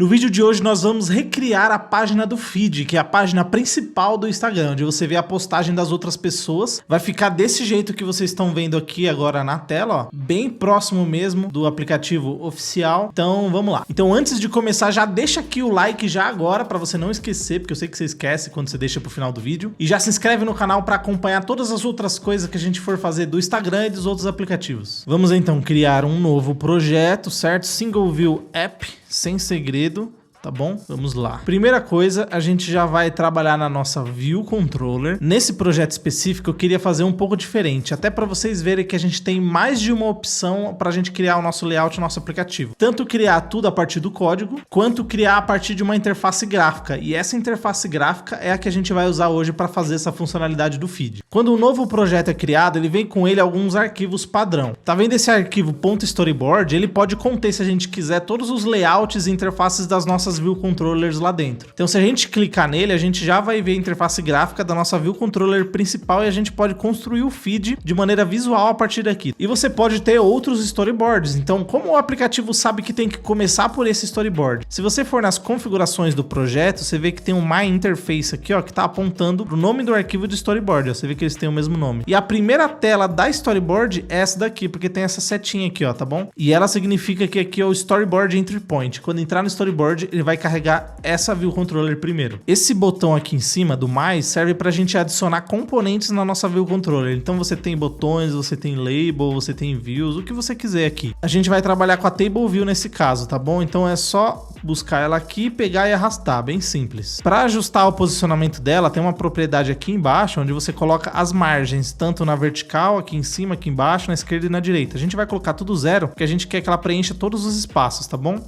No vídeo de hoje nós vamos recriar a página do feed, que é a página principal do Instagram, onde você vê a postagem das outras pessoas. Vai ficar desse jeito que vocês estão vendo aqui agora na tela, ó, bem próximo mesmo do aplicativo oficial. Então vamos lá. Então antes de começar, já deixa aqui o like já agora, para você não esquecer, porque eu sei que você esquece quando você deixa pro final do vídeo. E já se inscreve no canal para acompanhar todas as outras coisas que a gente for fazer do Instagram e dos outros aplicativos. Vamos então criar um novo projeto, certo? Single View App, sem segredo, tá bom? Vamos lá. Primeira coisa, a gente já vai trabalhar na nossa View Controller. Nesse projeto específico, eu queria fazer um pouco diferente, até para vocês verem que a gente tem mais de uma opção para a gente criar o nosso layout, o nosso aplicativo. Tanto criar tudo a partir do código, quanto criar a partir de uma interface gráfica. E essa interface gráfica é a que a gente vai usar hoje para fazer essa funcionalidade do feed. Quando um novo projeto é criado, ele vem com ele alguns arquivos padrão. Tá vendo esse arquivo .storyboard? Ele pode conter, se a gente quiser, todos os layouts e interfaces das nossas View Controllers lá dentro. Então se a gente clicar nele, a gente já vai ver a interface gráfica da nossa View Controller principal e a gente pode construir o feed de maneira visual a partir daqui. E você pode ter outros storyboards. Então, como o aplicativo sabe que tem que começar por esse storyboard? Se você for nas configurações do projeto, você vê que tem um My Interface aqui, ó, que tá apontando pro nome do arquivo de storyboard. Ó, você vê que eles têm o mesmo nome. E a primeira tela da storyboard é essa daqui, porque tem essa setinha aqui, ó, tá bom? E ela significa que aqui é o Storyboard Entry Point. Quando entrar no storyboard, ele vai carregar essa View Controller primeiro. Esse botão aqui em cima do mais serve para a gente adicionar componentes na nossa View Controller. Então você tem botões, você tem label, você tem views, o que você quiser aqui. A gente vai trabalhar com a Table View nesse caso, tá bom? Então é só buscar ela aqui, pegar e arrastar, bem simples. Para ajustar o posicionamento dela, tem uma propriedade aqui embaixo, onde você coloca as margens, tanto na vertical, aqui em cima, aqui embaixo, na esquerda e na direita. A gente vai colocar tudo zero, porque a gente quer que ela preencha todos os espaços, tá bom?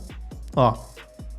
Ó.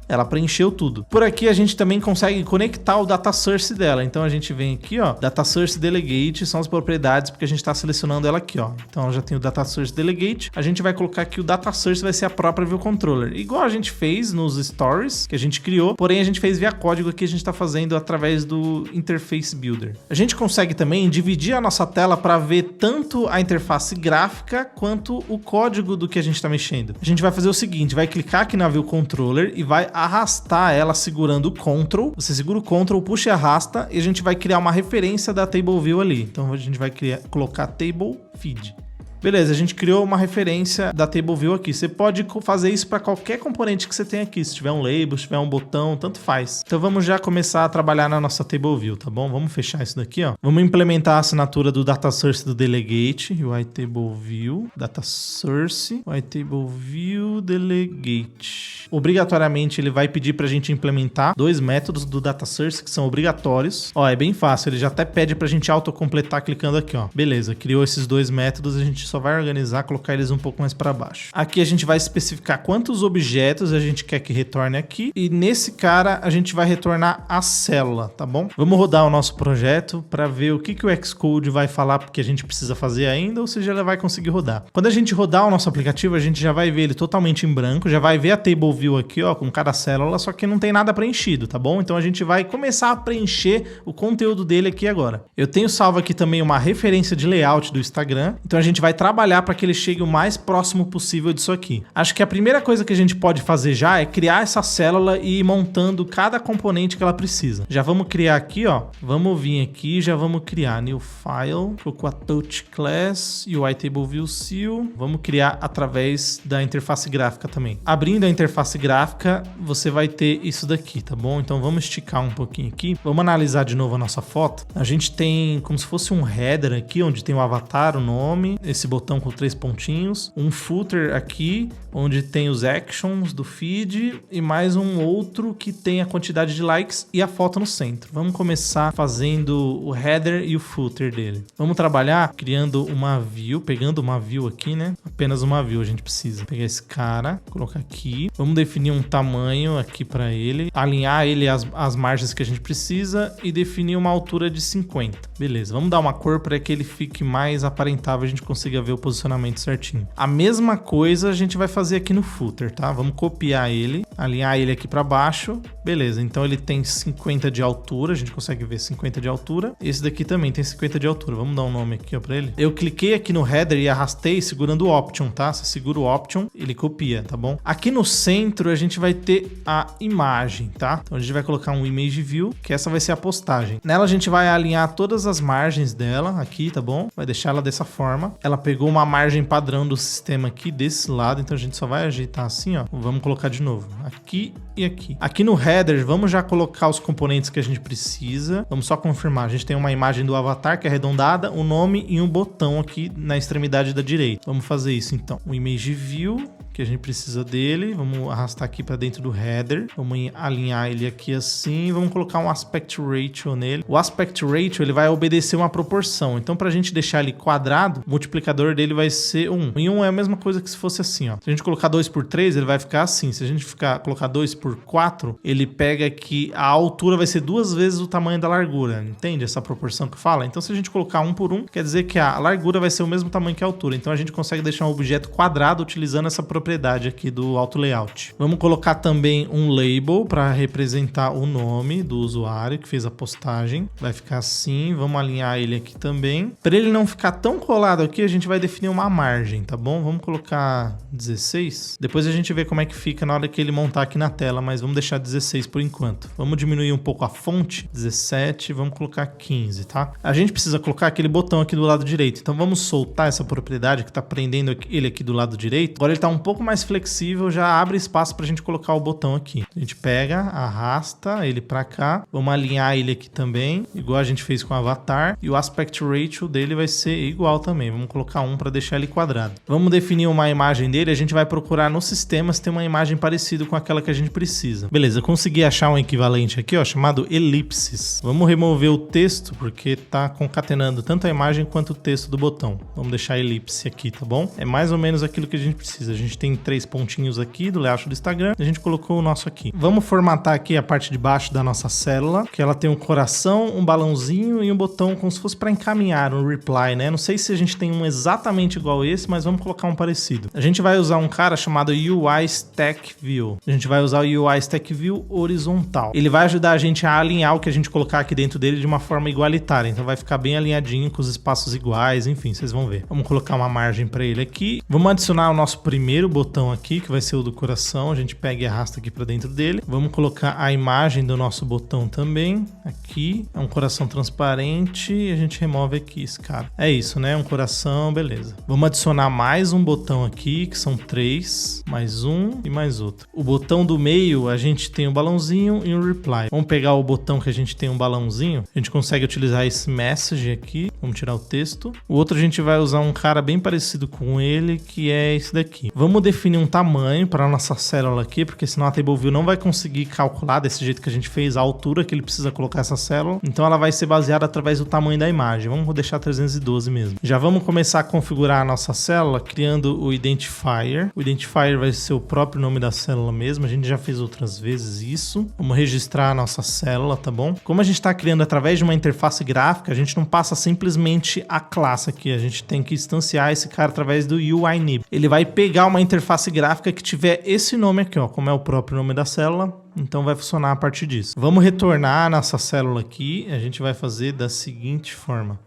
Ela preencheu tudo. Por aqui a gente também consegue conectar o data source dela. Então a gente vem aqui, ó, data source delegate são as propriedades, porque a gente está selecionando ela aqui, ó. Então já tem o data source delegate. A gente vai colocar aqui o data source vai ser a própria View Controller, igual a gente fez nos stories que a gente criou, porém a gente fez via código aqui, a gente está fazendo através do Interface Builder. A gente consegue também dividir a nossa tela para ver tanto a interface gráfica quanto o código do que a gente está mexendo. A gente vai fazer o seguinte, vai clicar aqui na View Controller e vai arrastar ela segurando o Ctrl. Você segura o Ctrl, puxa e arrasta e a gente vai criar uma referência da Table View ali. Então a gente vai colocar Table Feed. Beleza, a gente criou uma referência da Table View aqui. Você pode fazer isso para qualquer componente que você tem aqui. Se tiver um label, se tiver um botão, tanto faz. Então vamos já começar a trabalhar na nossa Table View, tá bom? Vamos fechar isso daqui, ó. Vamos implementar a assinatura do Data Source do Delegate, UI Table View, Data Source, UI Table View, Delegate. Obrigatoriamente ele vai pedir para a gente implementar dois métodos do Data Source que são obrigatórios. Ó, é bem fácil, ele já até pede para a gente autocompletar clicando aqui, ó. Beleza, criou esses dois métodos, a gente só vai organizar, colocar eles um pouco mais para baixo. Aqui a gente vai especificar quantos objetos a gente quer que retorne aqui e nesse cara a gente vai retornar a célula, tá bom? Vamos rodar o nosso projeto para ver o que o Xcode vai falar porque a gente precisa fazer ainda ou se já vai conseguir rodar. Quando a gente rodar o nosso aplicativo, a gente já vai ver ele totalmente em branco, já vai ver a Table View aqui, ó, com cada célula, só que não tem nada preenchido, tá bom? Então a gente vai começar a preencher o conteúdo dele aqui agora. Eu tenho salvo aqui também uma referência de layout do Instagram, então a gente vai trabalhar para que ele chegue o mais próximo possível disso aqui. Acho que a primeira coisa que a gente pode fazer já é criar essa célula e ir montando cada componente que ela precisa. Já vamos criar aqui, ó. Vamos vir aqui, já vamos criar new file, com a touch class e o iTable view seal. Vamos criar através da interface gráfica também. Abrindo a interface gráfica, você vai ter isso daqui, tá bom? Então vamos esticar um pouquinho aqui. Vamos analisar de novo a nossa foto. A gente tem como se fosse um header aqui, onde tem o avatar, o nome, esse botão com 3 pontinhos, um footer aqui, onde tem os actions do feed e mais um outro que tem a quantidade de likes e a foto no centro. Vamos começar fazendo o header e o footer dele. Vamos trabalhar criando uma view, pegando uma view aqui, né? Apenas uma view a gente precisa. Pegar esse cara, colocar aqui. Vamos definir um tamanho aqui para ele, alinhar ele às margens que a gente precisa e definir uma altura de 50. Beleza, vamos dar uma cor para que ele fique mais aparentável, a gente consiga ver o posicionamento certinho. A mesma coisa a gente vai fazer aqui no footer, tá? Vamos copiar ele, alinhar ele aqui para baixo Beleza, então ele tem 50 de altura, a gente consegue ver 50 de altura. Esse daqui também tem 50 de altura. Vamos dar um nome aqui, ó, pra ele. Eu cliquei aqui no header e arrastei segurando o Option, tá? Você segura o Option, ele copia, tá bom? Aqui no centro a gente vai ter a imagem, tá? Então a gente vai colocar um Image View, que essa vai ser a postagem. Nela a gente vai alinhar todas as margens dela aqui, tá bom? Vai deixar ela dessa forma. Ela pegou uma margem padrão do sistema aqui desse lado, então a gente só vai ajeitar assim, ó. Vamos colocar de novo. Aqui e aqui. Aqui no header, vamos já colocar os componentes que a gente precisa. Vamos só confirmar. A gente tem uma imagem do avatar que é arredondada, um nome e um botão aqui na extremidade da direita. Vamos fazer isso então. O Image View, que a gente precisa dele. Vamos arrastar aqui para dentro do header. Vamos alinhar ele aqui assim. Vamos colocar um Aspect Ratio nele. O Aspect Ratio, ele vai obedecer uma proporção. Então, para a gente deixar ele quadrado, o multiplicador dele vai ser 1. E 1 é a mesma coisa que se fosse assim, ó. Se a gente colocar 2 por 3, ele vai ficar assim. Se a gente colocar 2 por 4, ele pega que a altura vai ser 2 vezes o tamanho da largura. Entende essa proporção que fala? Então, se a gente colocar 1 por 1, quer dizer que a largura vai ser o mesmo tamanho que a altura. Então, a gente consegue deixar um objeto quadrado utilizando essa propriedade aqui do Auto Layout. Vamos colocar também um label para representar o nome do usuário que fez a postagem. Vai ficar assim. Vamos alinhar ele aqui também. Para ele não ficar tão colado aqui, a gente vai definir uma margem, tá bom? Vamos colocar 16. Depois a gente vê como é que fica na hora que ele montar aqui na tela, mas vamos deixar 16 por enquanto. Vamos diminuir um pouco a fonte, 17, vamos colocar 15, tá? A gente precisa colocar aquele botão aqui do lado direito, então vamos soltar essa propriedade que está prendendo ele aqui do lado direito. Agora ele está um pouco mais flexível, já abre espaço para a gente colocar o botão aqui. A gente pega, arrasta ele para cá, vamos alinhar ele aqui também, igual a gente fez com o avatar, e o Aspect Ratio dele vai ser igual também. Vamos colocar 1 para deixar ele quadrado. Vamos definir uma imagem dele, a gente vai procurar no sistema se tem uma imagem parecida com aquela que a gente precisa. Beleza, eu consegui achar um equivalente aqui, ó, chamado elipses. Vamos remover o texto, porque tá concatenando tanto a imagem quanto o texto do botão. Vamos deixar elipse aqui, tá bom? É mais ou menos aquilo que a gente precisa. A gente tem 3 pontinhos aqui do layout do Instagram, a gente colocou o nosso aqui. Vamos formatar aqui a parte de baixo da nossa célula, que ela tem um coração, um balãozinho e um botão como se fosse para encaminhar, um reply, né? Não sei se a gente tem um exatamente igual esse, mas vamos colocar um parecido. A gente vai usar um cara chamado UI Stack View. A gente vai usar o UI Stack View horizontal. Ele vai ajudar a gente a alinhar o que a gente colocar aqui dentro dele de uma forma igualitária. Então vai ficar bem alinhadinho com os espaços iguais, enfim, vocês vão ver. Vamos colocar uma margem para ele aqui. Vamos adicionar o nosso primeiro botão aqui, que vai ser o do coração. A gente pega e arrasta aqui para dentro dele. Vamos colocar a imagem do nosso botão também. Aqui é um coração transparente e a gente remove aqui esse cara. É isso, né? Um coração, beleza. Vamos adicionar mais um botão aqui, que são 3, mais um e mais outro. O botão do meio, a gente tem um balãozinho e um reply. Vamos pegar o botão que a gente tem um balãozinho. A gente consegue utilizar esse message aqui. Vamos tirar o texto. O outro a gente vai usar um cara bem parecido com ele, que é esse daqui. Vamos definir um tamanho para a nossa célula aqui, porque senão a TableView não vai conseguir calcular desse jeito que a gente fez a altura que ele precisa colocar essa célula. Então ela vai ser baseada através do tamanho da imagem. Vamos deixar 312 mesmo. Já vamos começar a configurar a nossa célula criando o Identifier. O Identifier vai ser o próprio nome da célula mesmo. A gente já fez outras vezes isso. Vamos registrar a nossa célula, tá bom? Como a gente está criando através de uma interface gráfica, a gente não passa simplesmente a classe aqui. A gente tem que instanciar esse cara através do UINIB. Ele vai pegar uma interface gráfica que tiver esse nome aqui, ó, como é o próprio nome da célula. Então vai funcionar a partir disso. Vamos retornar a nossa célula aqui. A gente vai fazer da seguinte forma.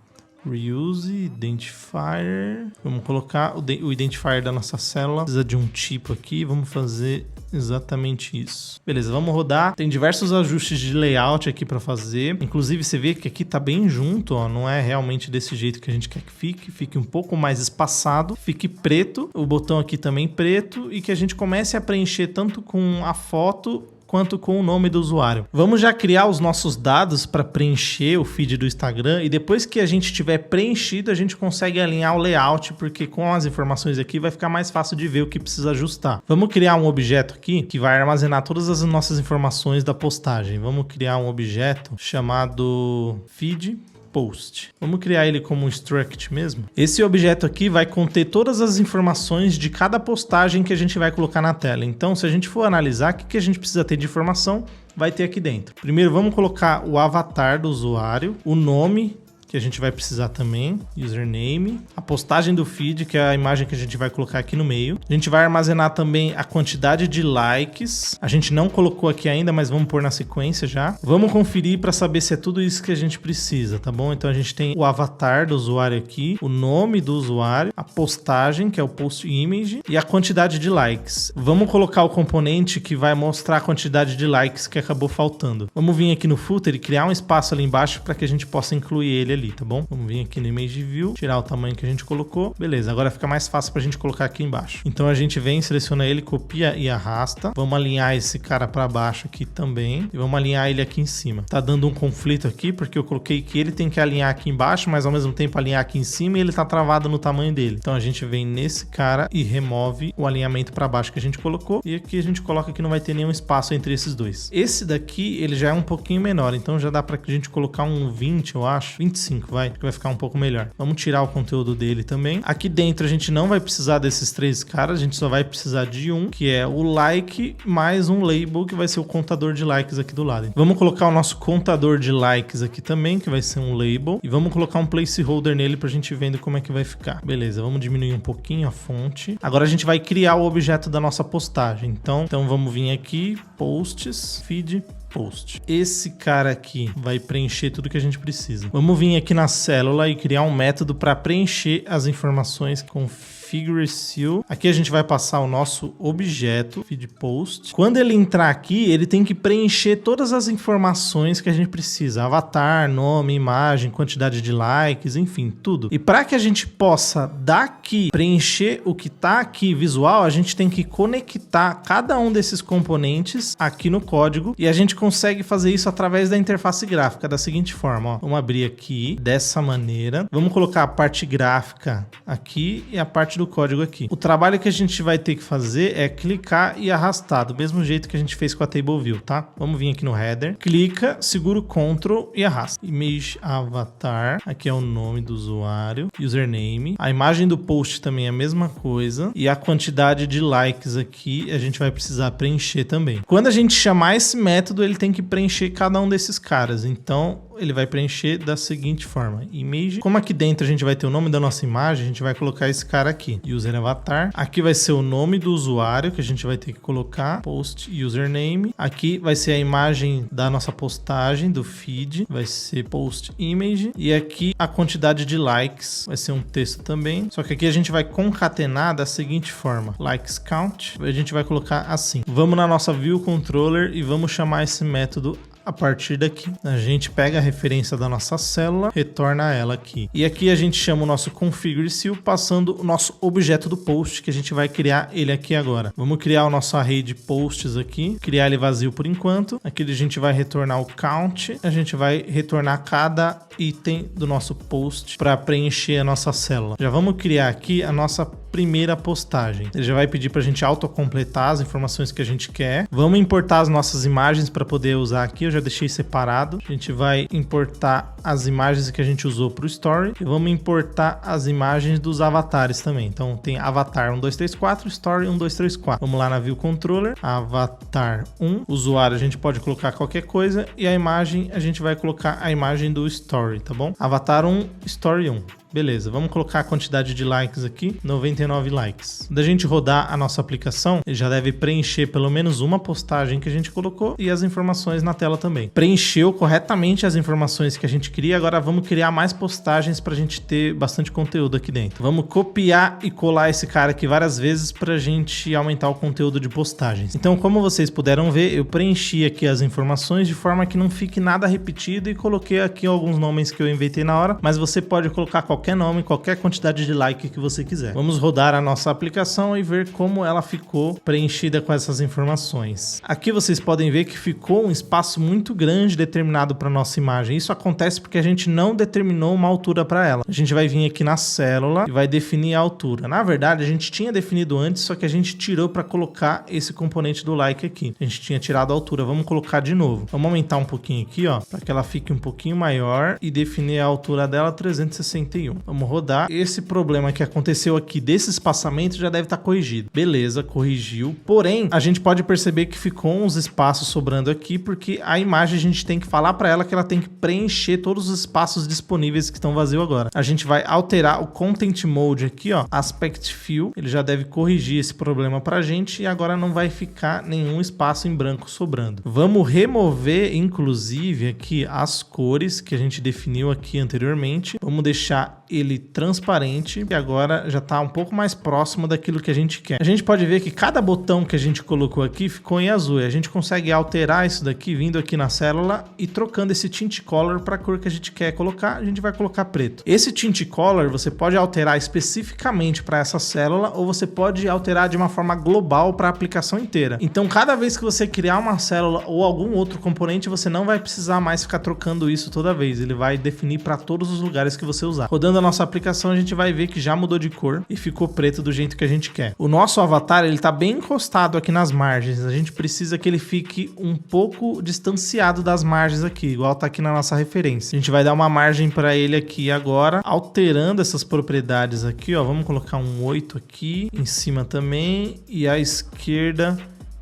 Reuse, Identifier. Vamos colocar o Identifier da nossa célula. Precisa de um tipo aqui. Vamos fazer exatamente isso. Beleza, vamos rodar. Tem diversos ajustes de layout aqui para fazer. Inclusive você vê que aqui tá bem junto, ó. Não é realmente desse jeito que a gente quer que fique. Fique um pouco mais espaçado. Fique preto. O botão aqui também preto. E que a gente comece a preencher tanto com a foto quanto com o nome do usuário. Vamos já criar os nossos dados para preencher o feed do Instagram e depois que a gente tiver preenchido, a gente consegue alinhar o layout, porque com as informações aqui vai ficar mais fácil de ver o que precisa ajustar. Vamos criar um objeto aqui que vai armazenar todas as nossas informações da postagem. Vamos criar um objeto chamado feed post. Vamos criar ele como um struct mesmo. Esse objeto aqui vai conter todas as informações de cada postagem que a gente vai colocar na tela. Então, se a gente for analisar, o que a gente precisa ter de informação, vai ter aqui dentro. Primeiro, vamos colocar o avatar do usuário, o nome, que a gente vai precisar também, username, a postagem do feed, que é a imagem que a gente vai colocar aqui no meio. A gente vai armazenar também a quantidade de likes, a gente não colocou aqui ainda, mas vamos pôr na sequência já. Vamos conferir para saber se é tudo isso que a gente precisa, tá bom? Então a gente tem o avatar do usuário aqui, o nome do usuário, a postagem, que é o post image, e a quantidade de likes. Vamos colocar o componente que vai mostrar a quantidade de likes que acabou faltando. Vamos vir aqui no footer e criar um espaço ali embaixo para que a gente possa incluir ele ali, tá bom? Vamos vir aqui no image view, tirar o tamanho que a gente colocou. Beleza, agora fica mais fácil pra gente colocar aqui embaixo. Então a gente vem, seleciona ele, copia e arrasta. Vamos alinhar esse cara para baixo aqui também e vamos alinhar ele aqui em cima. Tá dando um conflito aqui porque eu coloquei que ele tem que alinhar aqui embaixo, mas ao mesmo tempo alinhar aqui em cima e ele tá travado no tamanho dele. Então a gente vem nesse cara e remove o alinhamento para baixo que a gente colocou e aqui a gente coloca que não vai ter nenhum espaço entre esses dois. Esse daqui, ele já é um pouquinho menor, então já dá pra a gente colocar um 20, eu acho. 25, que vai ficar um pouco melhor. Vamos tirar o conteúdo dele também. Aqui dentro a gente não vai precisar desses 3 caras, a gente só vai precisar de um, que é o like mais um label, que vai ser o contador de likes aqui do lado. Vamos colocar o nosso contador de likes aqui também, que vai ser um label, e vamos colocar um placeholder nele pra gente ver como é que vai ficar. Beleza, vamos diminuir um pouquinho a fonte. Agora a gente vai criar o objeto da nossa postagem. Então vamos vir aqui, posts, feed, post. Esse cara aqui vai preencher tudo que a gente precisa. Vamos vir aqui na célula e criar um método para preencher as informações com Configure Seal. Aqui a gente vai passar o nosso objeto feed post. Quando ele entrar aqui, ele tem que preencher todas as informações que a gente precisa: avatar, nome, imagem, quantidade de likes, enfim, tudo. E para que a gente possa daqui preencher o que tá aqui visual, a gente tem que conectar cada um desses componentes aqui no código e a gente consegue fazer isso através da interface gráfica da seguinte forma, ó. Vamos abrir aqui dessa maneira. Vamos colocar a parte gráfica aqui e a parte do código aqui. O trabalho que a gente vai ter que fazer é clicar e arrastar, do mesmo jeito que a gente fez com a Table View, tá? Vamos vir aqui no header, clica, segura o Ctrl e arrasta. Image avatar, aqui é o nome do usuário, username. A imagem do post também é a mesma coisa. E a quantidade de likes aqui a gente vai precisar preencher também. Quando a gente chamar esse método, ele tem que preencher cada um desses caras. Então, ele vai preencher da seguinte forma: image. Como aqui dentro a gente vai ter o nome da nossa imagem, a gente vai colocar esse cara aqui, user avatar. Aqui vai ser o nome do usuário que a gente vai ter que colocar, post username. Aqui vai ser a imagem da nossa postagem, do feed, vai ser post image. E aqui a quantidade de likes, vai ser um texto também. Só que aqui a gente vai concatenar da seguinte forma: likes count. A gente vai colocar assim. Vamos na nossa view controller e vamos chamar esse método a partir daqui. A gente pega a referência da nossa célula, retorna ela aqui. E aqui a gente chama o nosso configure seal, passando o nosso objeto do post, que a gente vai criar ele aqui agora. Vamos criar o nosso array de posts aqui, criar ele vazio por enquanto. Aqui a gente vai retornar o count, a gente vai retornar cada item do nosso post para preencher a nossa célula. Já vamos criar aqui a nossa primeira postagem. Ele já vai pedir para a gente autocompletar as informações que a gente quer. Vamos importar as nossas imagens para poder usar aqui. Eu já deixei separado. A gente vai importar as imagens que a gente usou para o story e vamos importar as imagens dos avatares também. Então tem avatar 1, 2, 3, 4, story 1, 2, 3, 4. Vamos lá na view controller, avatar 1, usuário a gente pode colocar qualquer coisa e a imagem a gente vai colocar a imagem do story, tá bom? Avatar 1, story 1. Beleza, vamos colocar a quantidade de likes aqui, 99 likes. Da gente rodar a nossa aplicação, ele já deve preencher pelo menos uma postagem que a gente colocou e as informações na tela também. Preencheu corretamente as informações que a gente queria, agora vamos criar mais postagens para a gente ter bastante conteúdo aqui dentro. Vamos copiar e colar esse cara aqui várias vezes para a gente aumentar o conteúdo de postagens. Então, como vocês puderam ver, eu preenchi aqui as informações de forma que não fique nada repetido e coloquei aqui alguns nomes que eu inventei na hora, mas você pode colocar qualquer nome, qualquer quantidade de like que você quiser. Vamos rodar a nossa aplicação e ver como ela ficou preenchida com essas informações. Aqui vocês podem ver que ficou um espaço muito grande determinado para nossa imagem. Isso acontece porque a gente não determinou uma altura para ela. A gente vai vir aqui na célula e vai definir a altura. Na verdade, a gente tinha definido antes, só que a gente tirou para colocar esse componente do like aqui. A gente tinha tirado a altura. Vamos colocar de novo. Vamos aumentar um pouquinho aqui, ó, para que ela fique um pouquinho maior e definir a altura dela 361. Vamos rodar. Esse problema que aconteceu aqui esse espaçamento já deve estar corrigido. Beleza, corrigiu. Porém, a gente pode perceber que ficou uns espaços sobrando aqui, porque a imagem a gente tem que falar para ela que ela tem que preencher todos os espaços disponíveis que estão vazios agora. A gente vai alterar o Content Mode aqui, ó, Aspect Fill. Ele já deve corrigir esse problema pra gente e agora não vai ficar nenhum espaço em branco sobrando. Vamos remover, inclusive, aqui as cores que a gente definiu aqui anteriormente. Vamos deixar ele transparente e agora já tá um pouco mais próximo daquilo que a gente quer. A gente pode ver que cada botão que a gente colocou aqui ficou em azul. E a gente consegue alterar isso daqui vindo aqui na célula e trocando esse tint color para a cor que a gente quer colocar. A gente vai colocar preto. Esse tint color você pode alterar especificamente para essa célula ou você pode alterar de uma forma global para a aplicação inteira. Então, cada vez que você criar uma célula ou algum outro componente, você não vai precisar mais ficar trocando isso toda vez. Ele vai definir para todos os lugares que você usar. Rodando a nossa aplicação, a gente vai ver que já mudou de cor e ficou preto do jeito que a gente quer. O nosso avatar, ele tá bem encostado aqui nas margens. A gente precisa que ele fique um pouco distanciado das margens aqui, igual tá aqui na nossa referência. A gente vai dar uma margem para ele aqui agora, alterando essas propriedades aqui, ó. Vamos colocar um 8 aqui, em cima também, e à esquerda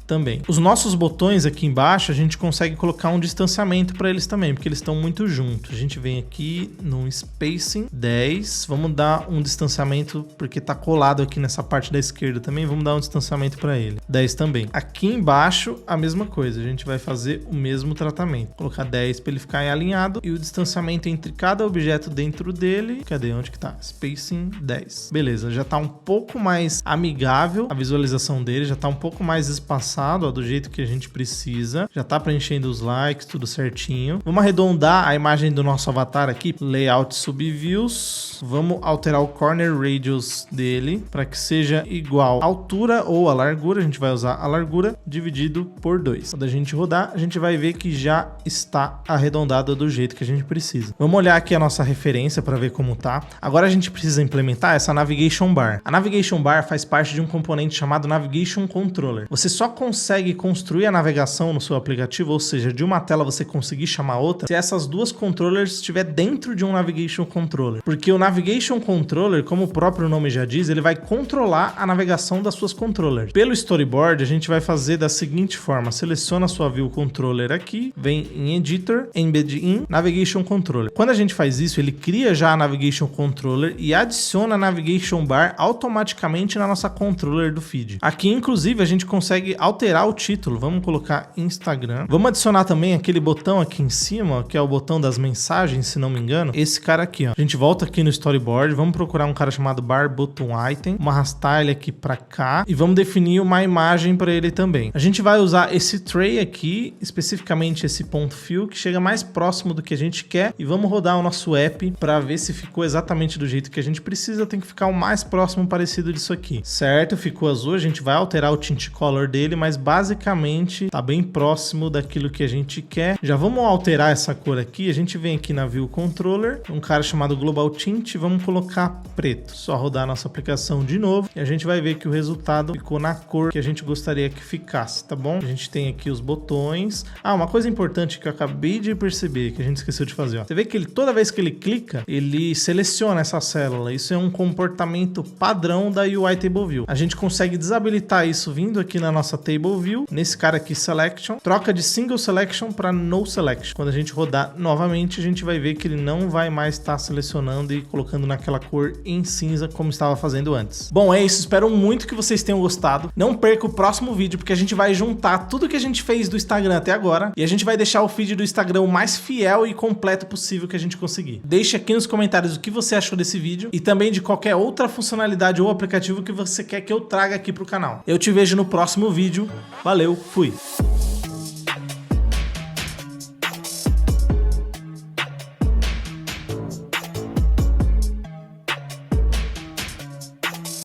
também. Os nossos botões aqui embaixo, a gente consegue colocar um distanciamento para eles também, porque eles estão muito juntos. A gente vem aqui no Spacing 10, vamos dar um distanciamento, porque tá colado aqui nessa parte da esquerda também, vamos dar um distanciamento para ele. 10 também. Aqui embaixo, a mesma coisa, a gente vai fazer o mesmo tratamento. Colocar 10 para ele ficar alinhado e o distanciamento entre cada objeto dentro dele, cadê? Onde que tá? Spacing 10. Beleza, já tá um pouco mais amigável a visualização dele, já tá um pouco mais espaçado, ó, do jeito que a gente precisa. Já tá preenchendo os likes, tudo certinho. Vamos arredondar a imagem do nosso avatar aqui. Layout Subviews. Vamos alterar o Corner Radius dele para que seja igual à altura ou à largura. A gente vai usar a largura dividido por 2. Quando a gente rodar, a gente vai ver que já está arredondado do jeito que a gente precisa. Vamos olhar aqui a nossa referência para ver como tá. Agora a gente precisa implementar essa Navigation Bar. A Navigation Bar faz parte de um componente chamado Navigation Controller. Você só consegue construir a navegação no seu aplicativo, ou seja, de uma tela você conseguir chamar outra, se essas duas controllers estiver dentro de um Navigation Controller. Porque o Navigation Controller, como o próprio nome já diz, ele vai controlar a navegação das suas controllers. Pelo storyboard, a gente vai fazer da seguinte forma: seleciona a sua View Controller aqui, vem em Editor, Embed in Navigation Controller. Quando a gente faz isso, ele cria já a Navigation Controller e adiciona a Navigation Bar automaticamente na nossa controller do feed. Aqui, inclusive, a gente consegue alterar o título. Vamos colocar Instagram. Vamos adicionar também aquele botão aqui em cima, ó, que é o botão das mensagens, se não me engano. Esse cara aqui, ó. A gente volta aqui no storyboard, vamos procurar um cara chamado Bar Button Item, vamos arrastar ele aqui para cá e vamos definir uma imagem para ele também. A gente vai usar esse tray aqui, especificamente esse ponto fill, que chega mais próximo do que a gente quer, e vamos rodar o nosso app para ver se ficou exatamente do jeito que a gente precisa. Tem que ficar o mais próximo parecido disso aqui, certo? Ficou azul, a gente vai alterar o tint color dele, mas basicamente tá bem próximo daquilo que a gente quer. Já vamos alterar essa cor aqui. A gente vem aqui na View Controller, um cara chamado Global Tint, vamos colocar preto. Só rodar a nossa aplicação de novo e a gente vai ver que o resultado ficou na cor que a gente gostaria que ficasse, tá bom? A gente tem aqui os botões. Uma coisa importante que eu acabei de perceber, que a gente esqueceu de fazer, ó. Você vê que ele, toda vez que ele clica, ele seleciona essa célula. Isso é um comportamento padrão da UI Table View. A gente consegue desabilitar isso vindo aqui na nossa Table View, nesse cara aqui Selection, troca de Single Selection para No Selection. Quando a gente rodar novamente, a gente vai ver que ele não vai mais estar selecionando e colocando naquela cor em cinza como estava fazendo antes. Bom, é isso. Espero muito que vocês tenham gostado. Não perca o próximo vídeo, porque a gente vai juntar tudo que a gente fez do Instagram até agora e a gente vai deixar o feed do Instagram o mais fiel e completo possível que a gente conseguir. Deixe aqui nos comentários o que você achou desse vídeo e também de qualquer outra funcionalidade ou aplicativo que você quer que eu traga aqui pro canal. Eu te vejo no próximo vídeo. Valeu, fui!